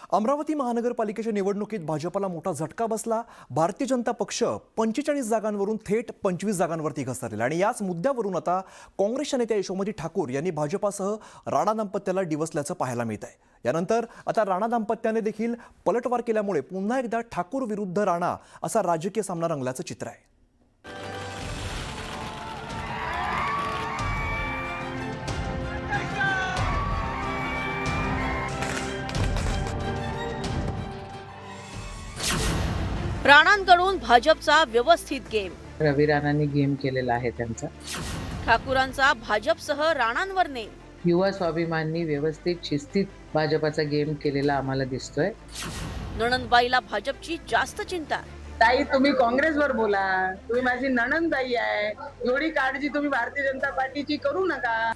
अमरावती महानगरपालिकेच्या निवडणुकीत भाजपला मोठा झटका बसला। भारतीय जनता पक्ष 45 जागांवरून थेट 25 जागांवरती घसरलेला आणि याच मुद्द्यावरून आता काँग्रेसच्या नेत्या यशोमती ठाकूर यांनी भाजपासह राणा दाम्पत्याला डिवचल्याचं पाहायला मिळत आहे। यानंतर आता राणा दाम्पत्याने देखील पलटवार केल्यामुळे पुन्हा एकदा ठाकूर विरुद्ध राणा असा राजकीय सामना रंगल्याचं चित्र आहे। राणांकडून भाजपचा व्यवस्थित गेम। रवी राणांनी गेम केलेला आहे त्यांचा। ठाकूरांचा भाजपसह राणांवर नेम। युवा स्वाभिमाननी व्यवस्थित शिस्तीत भाजपाचा गेम केलेला आम्हाला दिसतोय। नणंदबाईला भाजपची जास्त चिंता। ताई तुम्ही काँग्रेसवर बोला, तुम्ही माझी नणंदबाई आहे, एवढी काळजी तुम्ही भारतीय जनता पार्टीची करू नका।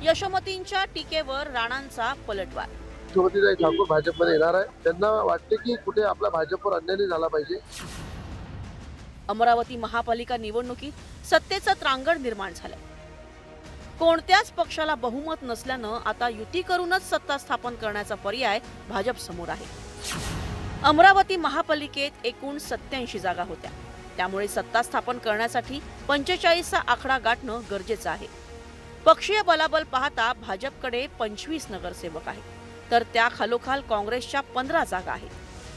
यशोमतींच्या टीकेवर राणांचा पलटवार। यशोमतीताई ठाकूर भाजपमध्ये येणार आहे। त्यांना वाटते की कुठे आपला भाजपवर अन्याय नाही झाला पाहिजे। अमरावती महापालिका निवडणुकीत सत्तेचं त्रांगण निर्माण झालंय। कोणत्याच पक्षाला बहुमत नसल्यानं आता युती करूनच सत्ता स्थापन करण्याचा पर्याय भाजप समोर आहे। अमरावती महापालिकेत एकूण 87 जागा होत्या, त्यामुळे सत्ता स्थापन करण्यासाठी 45चा आकडा गाठणं गरजेचं आहे। पक्षीय बलाबल पाहता भाजपकडे 25 नगरसेवक आहेत, तर त्या खालोखाल काँग्रेसच्या 15 जागा आहेत,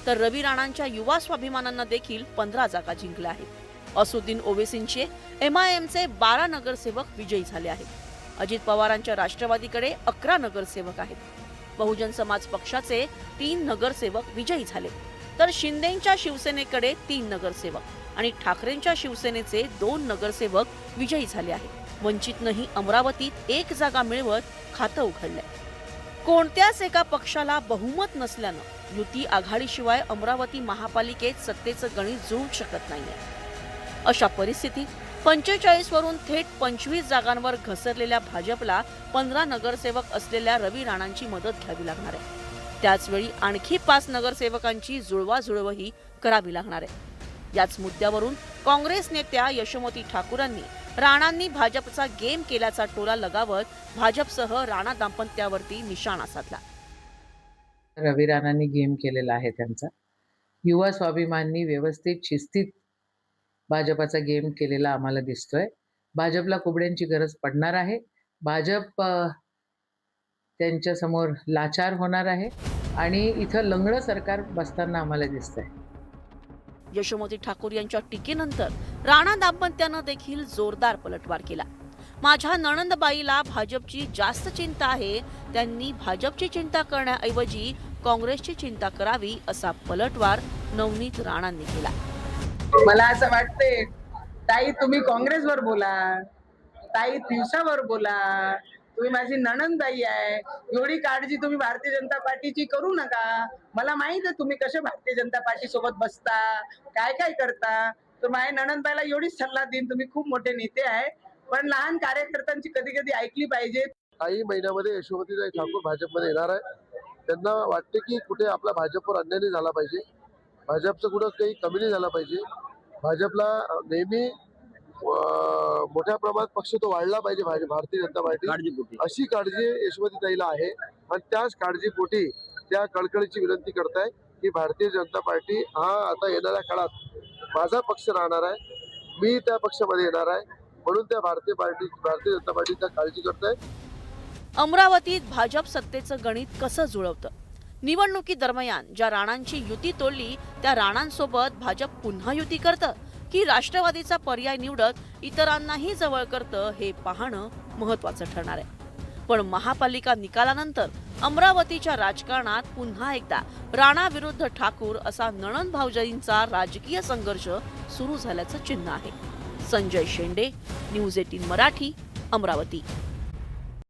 तर रवी राणांच्या युवा स्वाभिमानांना देखील 15 जागा जिंकल्या आहेत। असुद्दीन ओवेसींचे MIMचे 12 नगरसेवक विजयी झाले आहेत। अजित पवारांच्या राष्ट्रवादीकडे 11 नगरसेवक आहेत। बहुजन समाज पक्षाचे 3 नगरसेवक विजयी झाले, तर शिंदेंच्या शिवसेनेकडे 3 नगरसेवक आणि ठाकरेंच्या शिवसेनेचे 2 नगरसेवक विजयी झाले आहेत। वंचितनंही अमरावतीत 1 जागा मिळवत खातं उघडलंय। कोणत्याच एका पक्षाला बहुमत नसल्यानं युती आघाडीशिवाय अमरावती महापालिकेत सत्तेचं गणित जुळू शकत नाहीये। अशा परिस्थितीत 45 वरून थेट 25 जागांवर घसरलेल्या भाजपला 15 नगरसेवक असलेल्या रवी राणांची मदत घ्यावी लागणार आहे। त्याचवेळी आणखी 5 नगरसेवकांची जुळवाजुळवही करावी लागणार आहे। याच मुद्द्यावरून काँग्रेस नेत्या यशोमती ठाकूरांनी राणांनी भाजपचा गेम केल्याचा टोला लगावत भाजपसह राणा दाम्पत्यावरती निशाणा साधला। रवी राणांनी गेम केलेला आहे त्यांचा। युवा स्वाभिमाननी व्यवस्थित शिस्तीत भाजपाचा गेम केलेला आम्हाला दिसतोय। भाजपला कुबड्यांची गरज पडणार आहे। भाजप त्यांच्या समोर लाचार होणार आहे आणि इथं लंगडं सरकार बसताना आम्हाला दिसतंय। यशोमती ठाकूर यांच्या टीकेनंतर राणा दाम्पत्यानं देखील जोरदार पलटवार केला। माझ्या नणंदबाईला भाजपची जास्त चिंता आहे, त्यांनी भाजपची चिंता करण्याऐवजी काँग्रेसची चिंता करावी असा पलटवार नवनीत राणांनी केला। मला असं वाटते ताई तुम्ही काँग्रेसवर बोला, ताई दिवसावर बोला, तुम्ही माझी नणंदबाई आहे, एवढी काळजी तुम्ही भारतीय जनता पार्टीची करू नका। मला माहित आहे तुम्ही कसे भारतीय जनता पार्टी सोबत बसता, काय काय करता। तर माझ्या नणंदबाईला एवढीच सल्ला देईन, तुम्ही खूप मोठे नेते आहे, पण लहान कार्यकर्त्यांची कधी कधी ऐकली पाहिजे। काही महिन्यामध्ये यशोमतीताई ठाकूर भाजपमध्ये येणार आहे। त्यांना वाटते की कुठे आपला भाजपवर अन्याय नाही झाला पाहिजे, भाजपचं कुठं काही कमी नाही झाला पाहिजे। भाजपला नेहमी मोठ्या प्रमाणात पक्ष तो वाढला पाहिजे भारतीय जनता पार्टी, अशी काळजी यशोमतीताईला आहे आणि त्याच काळजीपोटी त्या कळकळीची विनंती करताय की भारतीय जनता पार्टी हा आता येणाऱ्या काळात माझा पक्ष राहणार आहे, मी त्या पक्षामध्ये येणार आहे, म्हणून त्या भारतीय जनता पार्टीचा काळजी करताय। अमरावतीत भाजप सत्तेचं गणित कसं जुळवतं? निवडणुकी दरम्यान ज्या राणांची युती तोडली त्या राणांसोबत भाजप पुन्हा युती करतं की राष्ट्रवादीचा पर्याय निवडत इतरांनाही जवळ करतं हे पाहणं महत्त्वाचं ठरणार आहे। पण महापालिका निकालानंतर अमरावतीच्या राजकारणात पुन्हा एकदा राणा विरुद्ध ठाकूर असा नणंद भावजाईंचा राजकीय संघर्ष सुरू झाल्याचं चिन्ह आहे। संजय शेंडे, न्यूज 18 मराठी, अमरावती।